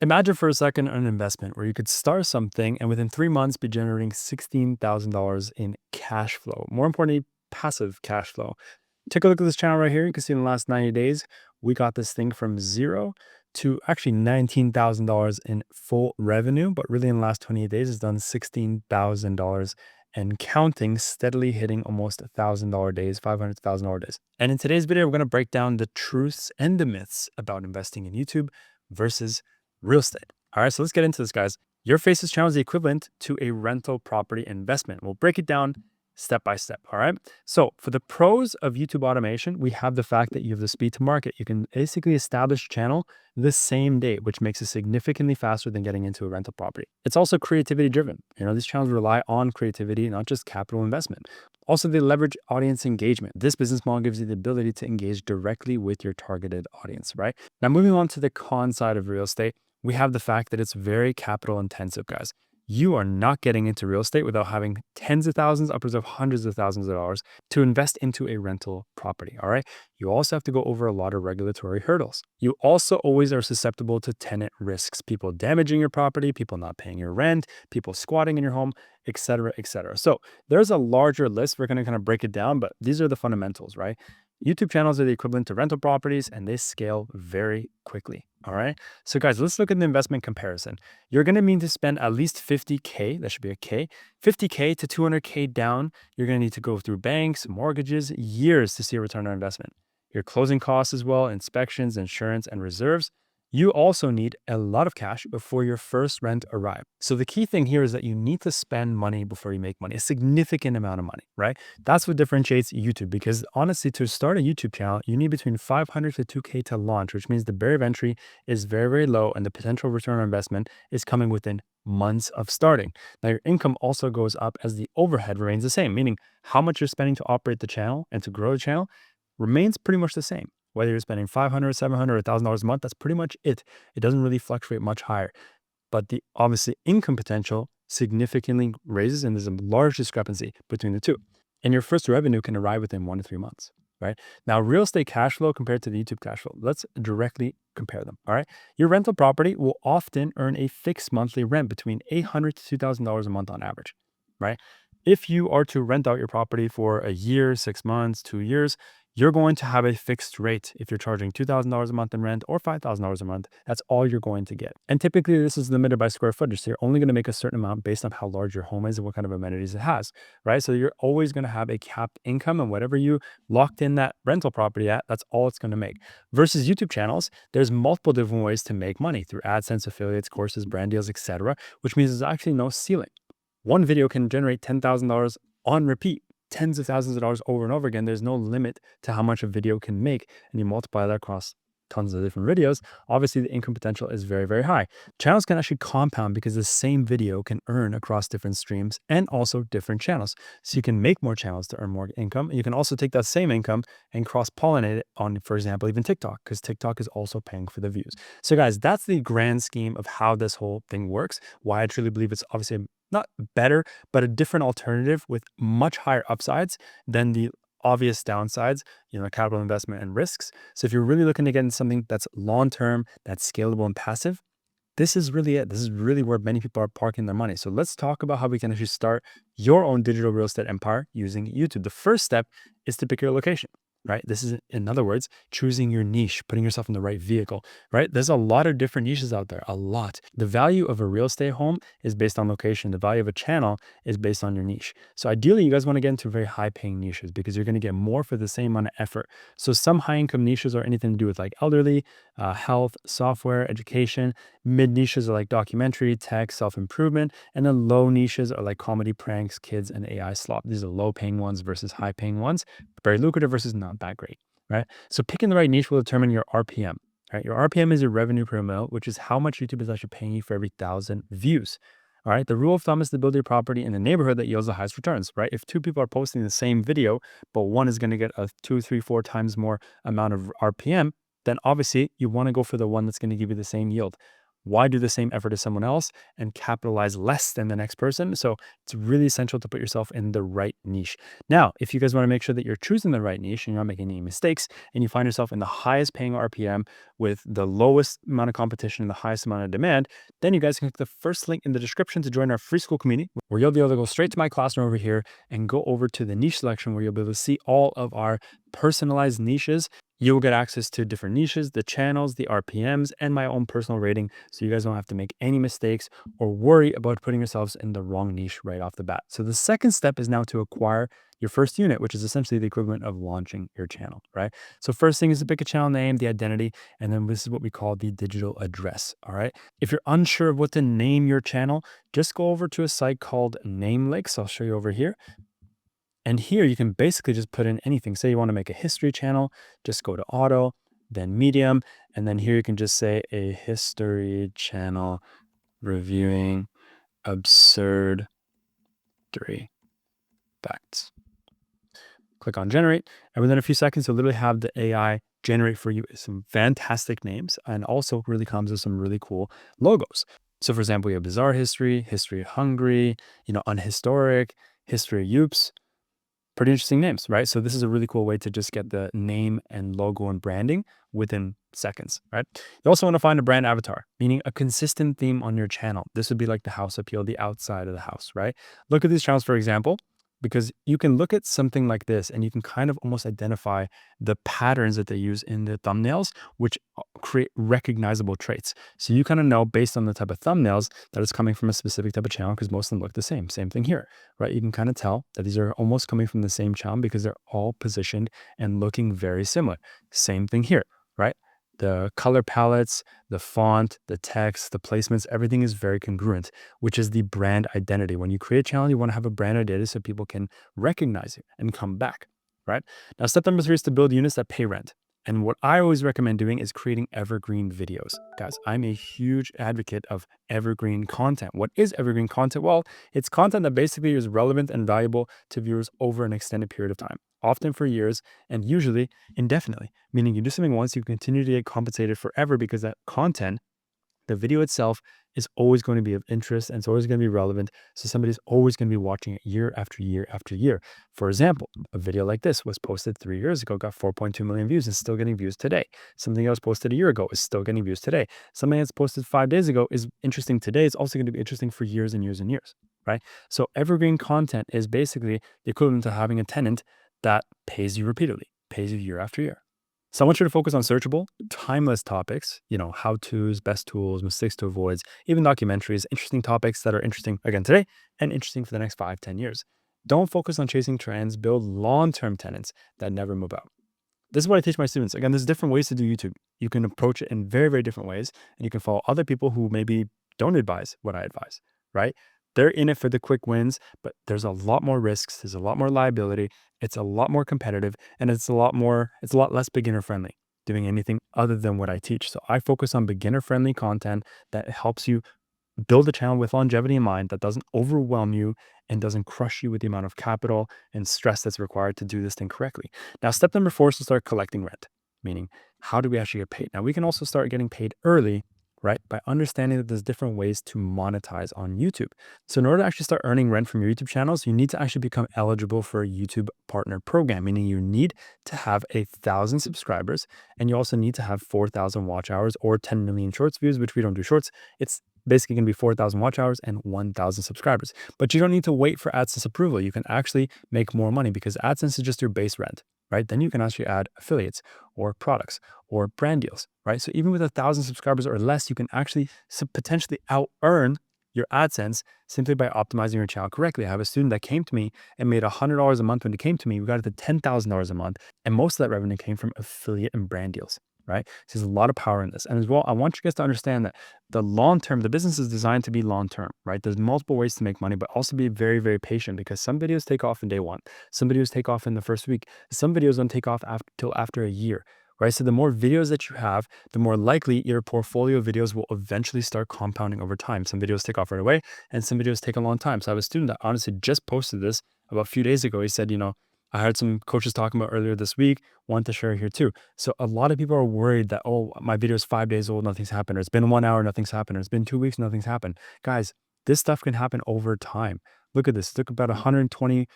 Imagine for a second an investment where you could start something and within 3 months be generating $16,000 in cash flow. More importantly, passive cash flow. Take a look at this channel right here. You can see in the last 90 days, we got this thing from zero to actually $19,000 in full revenue. But really in the last 28 days, it's done $16,000 and counting, steadily hitting almost $1,000 days, $500,000 days. And in today's video, we're going to break down the truths and the myths about investing in YouTube versus real estate. All right, so let's get into this, guys. Your Faces channel is the equivalent to a rental property investment. We'll break it down step by step. All right. So for the pros of YouTube automation, we have the fact that you have the speed to market. You can basically establish a channel the same day, which makes it significantly faster than getting into a rental property. It's also creativity driven. These channels rely on creativity, not just capital investment. Also, they leverage audience engagement. This business model gives you the ability to engage directly with your targeted audience, right? Now, moving on to the con side of real estate, we have the fact that it's very capital intensive, guys. You are not getting into real estate without having tens of thousands, upwards of hundreds of thousands of dollars to invest into a rental property, all right? You also have to go over a lot of regulatory hurdles. You also always are susceptible to tenant risks, people damaging your property, people not paying your rent, people squatting in your home, etc., etc. So there's a larger list. We're going to kind of break it down, but these are the fundamentals, right? YouTube channels are the equivalent to rental properties and they scale very quickly. All right. So guys, let's look at the investment comparison. You're going to need to spend at least 50K. That should be a K. 50K to 200K down. You're going to need to go through banks, mortgages, years to see a return on investment. Your closing costs as well, inspections, insurance, and reserves. You also need a lot of cash before your first rent arrives. So the key thing here is that you need to spend money before you make money, a significant amount of money, right? That's what differentiates YouTube, because honestly, to start a YouTube channel, you need between 500 to 2K to launch, which means the barrier of entry is very, very low and the potential return on investment is coming within months of starting. Now, your income also goes up as the overhead remains the same, meaning how much you're spending to operate the channel and to grow the channel remains pretty much the same. Whether you're spending $500, $700, or $1,000 a month, that's pretty much it. It doesn't really fluctuate much higher. But the obviously income potential significantly raises, and there's a large discrepancy between the two. And your first revenue can arrive within 1 to 3 months, right? Now, real estate cash flow compared to the YouTube cash flow, let's directly compare them, all right? Your rental property will often earn a fixed monthly rent between $800 to $2,000 a month on average, right? If you are to rent out your property for a year, 6 months, 2 years, you're going to have a fixed rate. If you're charging $2,000 a month in rent or $5,000 a month, that's all you're going to get. And typically this is limited by square footage. So you're only going to make a certain amount based on how large your home is and what kind of amenities it has, right? So you're always going to have a capped income, and whatever you locked in that rental property at, that's all it's going to make. Versus YouTube channels, there's multiple different ways to make money through AdSense, affiliates, courses, brand deals, etc., which means there's actually no ceiling. One video can generate $10,000 on repeat, tens of thousands of dollars over and over again. There's no limit to how much a video can make, and you multiply that across tons of different videos. Obviously, the income potential is very, very high. Channels can actually compound because the same video can earn across different streams and also different channels. So you can make more channels to earn more income. You can also take that same income and cross-pollinate it on, for example, even TikTok, because TikTok is also paying for the views. So guys, that's the grand scheme of how this whole thing works, why I truly believe it's obviously not better, but a different alternative with much higher upsides than the obvious downsides, capital investment and risks. So if you're really looking to get into something that's long-term, that's scalable and passive, this is really it. This is really where many people are parking their money. So let's talk about how we can actually start your own digital real estate empire using YouTube. The first step is to pick your location, right? This is, in other words, choosing your niche, putting yourself in the right vehicle, right? There's a lot of different niches out there, a lot. The value of a real estate home is based on location. The value of a channel is based on your niche. So ideally, you guys want to get into very high paying niches because you're going to get more for the same amount of effort. So some high income niches are anything to do with like elderly, health, software, education. Mid niches are like documentary, tech, self-improvement. And then low niches are like comedy, pranks, kids, and AI slop. These are low paying ones versus high paying ones. Very lucrative versus not that great, right? So picking the right niche will determine your RPM, right? Your RPM is your revenue per mil, which is how much YouTube is actually paying you for every 1,000 views. All right. The rule of thumb is to build your property in the neighborhood that yields the highest returns, right? If two people are posting the same video, but one is going to get a 2, 3, 4 times more amount of RPM, then obviously you want to go for the one that's going to give you the same yield. Why do the same effort as someone else and capitalize less than the next person? So it's really essential to put yourself in the right niche. Now, if you guys want to make sure that you're choosing the right niche and you're not making any mistakes, and you find yourself in the highest paying RPM with the lowest amount of competition and the highest amount of demand, then you guys can click the first link in the description to join our free school community, where you'll be able to go straight to my classroom over here and go over to the niche selection, where you'll be able to see all of our personalized niches. You will get access to different niches, the channels, the RPMs, and my own personal rating. So you guys don't have to make any mistakes or worry about putting yourselves in the wrong niche right off the bat. So the second step is now to acquire your first unit, which is essentially the equivalent of launching your channel, right? So first thing is to pick a channel name, the identity, and then this is what we call the digital address, all right? If you're unsure of what to name your channel, just go over to a site called Namelix. I'll show you over here. And here you can basically just put in anything. Say you want to make a history channel, just go to auto, then medium. And then here you can just say a history channel reviewing absurd 3 facts. Click on generate. And within a few seconds, you'll literally have the AI generate for you some fantastic names, and also really comes with some really cool logos. So for example, we have bizarre history, history of Hungary, unhistoric, history of Oops. Pretty interesting names, right? So this is a really cool way to just get the name and logo and branding within seconds, right? You also want to find a brand avatar, meaning a consistent theme on your channel. This would be like the house appeal, the outside of the house, right? Look at these channels, for example, because you can look at something like this and you can kind of almost identify the patterns that they use in the thumbnails, which create recognizable traits. So you kind of know based on the type of thumbnails that it's coming from a specific type of channel, because most of them look the same. Same thing here, right? You can kind of tell that these are almost coming from the same channel because they're all positioned and looking very similar. Same thing here, right? The color palettes, the font, the text, the placements, everything is very congruent, which is the brand identity. When you create a channel, you want to have a brand identity so people can recognize you and come back, right? Now, step number 3 is to build units that pay rent. And what I always recommend doing is creating evergreen videos. Guys, I'm a huge advocate of evergreen content. What is evergreen content? Well, it's content that basically is relevant and valuable to viewers over an extended period of time, often for years and usually indefinitely, meaning you do something once, you continue to get compensated forever because that content, the video itself, is always going to be of interest and it's always going to be relevant. So somebody's always going to be watching it year after year after year. For example, a video like this was posted 3 years ago, got 4.2 million views and still getting views today. Something else posted a year ago is still getting views today. Something that's posted 5 days ago is interesting today. It's also going to be interesting for years and years and years, right? So evergreen content is basically the equivalent to having a tenant that pays you repeatedly, pays you year after year. So I want you to focus on searchable, timeless topics, how-tos, best tools, mistakes to avoid, even documentaries, interesting topics that are interesting again today and interesting for the next 5-10 years. Don't focus on chasing trends, build long-term tenants that never move out. This is what I teach my students. Again, there's different ways to do YouTube. You can approach it in very, very different ways, and you can follow other people who maybe don't advise what I advise, right? They're in it for the quick wins, but there's a lot more risks. There's a lot more liability. It's a lot more competitive, and it's a lot less beginner friendly doing anything other than what I teach. So I focus on beginner friendly content that helps you build a channel with longevity in mind, that doesn't overwhelm you and doesn't crush you with the amount of capital and stress that's required to do this thing correctly. Now, step number 4 is to start collecting rent, meaning how do we actually get paid? Now, we can also start getting paid early, right? By understanding that there's different ways to monetize on YouTube. So in order to actually start earning rent from your YouTube channels, you need to actually become eligible for a YouTube partner program, meaning you need to have 1,000 subscribers and you also need to have 4,000 watch hours or 10 million shorts views, which we don't do shorts. It's basically going to be 4,000 watch hours and 1,000 subscribers. But you don't need to wait for AdSense approval. You can actually make more money because AdSense is just your base rent, right? Then you can actually add affiliates or products or brand deals, right? So even with 1,000 subscribers or less, you can actually potentially out-earn your AdSense simply by optimizing your channel correctly. I have a student that came to me and made $100 a month when he came to me. We got it to $10,000 a month. And most of that revenue came from affiliate and brand deals, right? So there's a lot of power in this. And as well, I want you guys to understand that the business is designed to be long-term, right? There's multiple ways to make money, but also be very, very patient because some videos take off in day 1. Some videos take off in the first week. Some videos don't take off till after a year, right? So the more videos that you have, the more likely your portfolio of videos will eventually start compounding over time. Some videos take off right away and some videos take a long time. So I have a student that honestly just posted this about a few days ago. He said, I heard some coaches talking about earlier this week, want to share here too. So a lot of people are worried that, oh, my video is 5 days old, nothing's happened, or it's been 1 hour, nothing's happened, or it's been 2 weeks, nothing's happened. Guys, this stuff can happen over time. Look at this. It took about 120,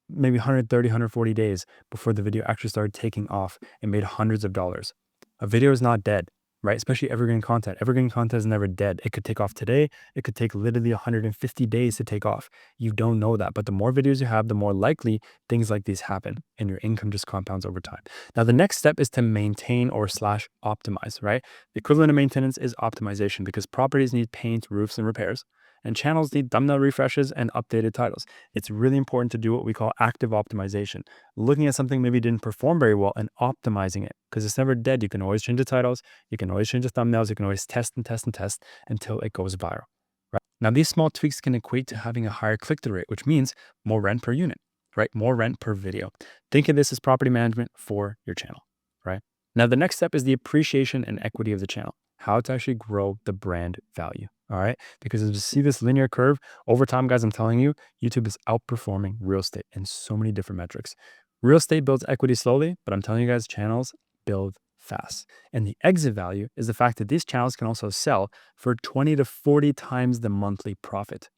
maybe 130, 140 days before the video actually started taking off and made hundreds of dollars. A video is not dead, right? Especially evergreen content. Evergreen content is never dead. It could take off today. It could take literally 150 days to take off. You don't know that. But the more videos you have, the more likely things like these happen and your income just compounds over time. Now, the next step is to maintain or slash optimize, right? The equivalent of maintenance is optimization because properties need paint, roofs, and repairs. And channels need thumbnail refreshes and updated titles. It's really important to do what we call active optimization, looking at something maybe didn't perform very well and optimizing it because it's never dead. You can always change the titles, you can always change the thumbnails, you can always test and test and test until it goes viral. Right? Now, these small tweaks can equate to having a higher click-through rate, which means more rent per unit, right? More rent per video. Think of this as property management for your channel, right? Now, the next step is the appreciation and equity of the channel, how to actually grow the brand value. All right. Because as you see this linear curve over time, guys, I'm telling you, YouTube is outperforming real estate in so many different metrics. Real estate builds equity slowly, but I'm telling you guys, channels build fast. And the exit value is the fact that these channels can also sell for 20 to 40 times the monthly profit,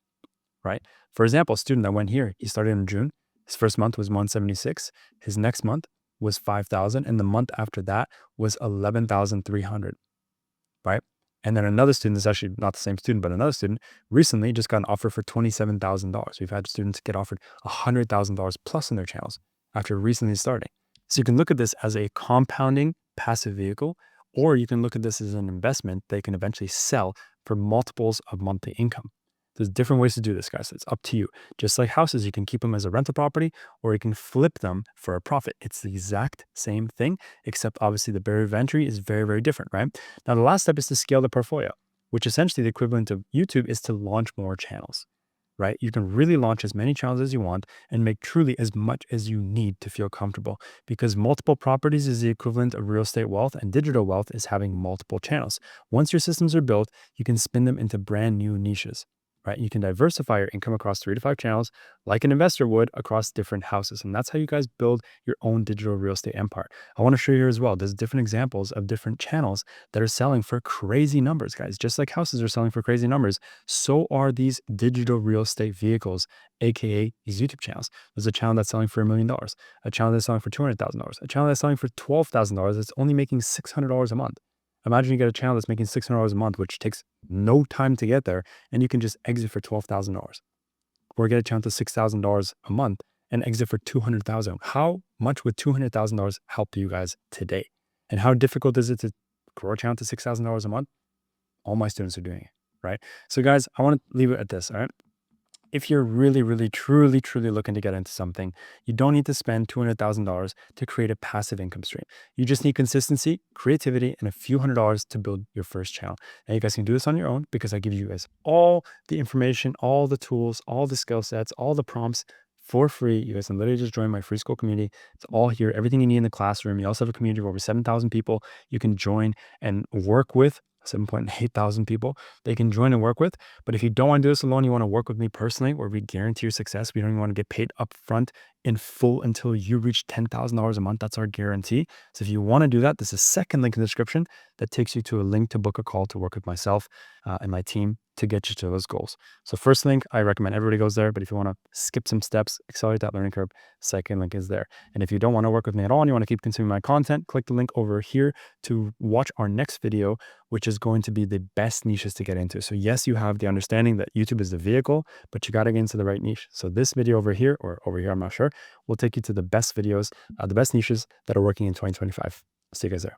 right? For example, a student that went here, he started in June. His first month was 176. His next month was 5,000. And the month after that was 11,300, right? And then another student, that's actually not the same student, but another student recently just got an offer for $27,000. We've had students get offered $100,000 plus in their channels after recently starting. So you can look at this as a compounding passive vehicle, or you can look at this as an investment they can eventually sell for multiples of monthly income. There's different ways to do this, guys. It's up to you. Just like houses, you can keep them as a rental property or you can flip them for a profit. It's the exact same thing, except obviously the barrier of entry is very, very different, right? Now, the last step is to scale the portfolio, which essentially the equivalent of YouTube is to launch more channels, right? You can really launch as many channels as you want and make truly as much as you need to feel comfortable because multiple properties is the equivalent of real estate wealth and digital wealth is having multiple channels. Once your systems are built, you can spin them into brand new niches. Right? You can diversify your income across 3 to 5 channels like an investor would across different houses. And that's how you guys build your own digital real estate empire. I want to show you here as well. There's different examples of different channels that are selling for crazy numbers, guys. Just like houses are selling for crazy numbers, so are these digital real estate vehicles, AKA these YouTube channels. There's a channel that's selling for $1 million, a channel that's selling for $200,000, a channel that's selling for $12,000 that's only making $600 a month. Imagine you get a channel that's making $600 a month, which takes no time to get there, and you can just exit for $12,000. Or get a channel to $6,000 a month and exit for $200,000. How much would $200,000 help you guys today? And how difficult is it to grow a channel to $6,000 a month? All my students are doing it, right? So guys, I want to leave it at this, all right? If you're really, really, truly, truly looking to get into something, you don't need to spend $200,000 to create a passive income stream. You just need consistency, creativity, and a few $100s to build your first channel. And you guys can do this on your own because I give you guys all the information, all the tools, all the skill sets, all the prompts for free. You guys can literally just join my free school community. It's all here, everything you need in the classroom. You also have a community of over 7,000 people you can join and work with. 7.8 thousand people they can join and work with. But if you don't want to do this alone, you want to work with me personally, where we guarantee your success. We don't even want to get paid up front in full until you reach $10,000 a month. That's our guarantee. So if you want to do that, there's a second link in the description that takes you to a link to book a call to work with myself and my team to get you to those goals. So first link, I recommend everybody goes there. But if you want to skip some steps, accelerate that learning curve, second link is there. And if you don't want to work with me at all and you want to keep consuming my content, click the link over here to watch our next video, which is going to be the best niches to get into. So yes, you have the understanding that YouTube is the vehicle, but you got to get into the right niche. So this video over here, or over here, I'm not sure, will take you to the best videos, the best niches that are working in 2025. See you guys there.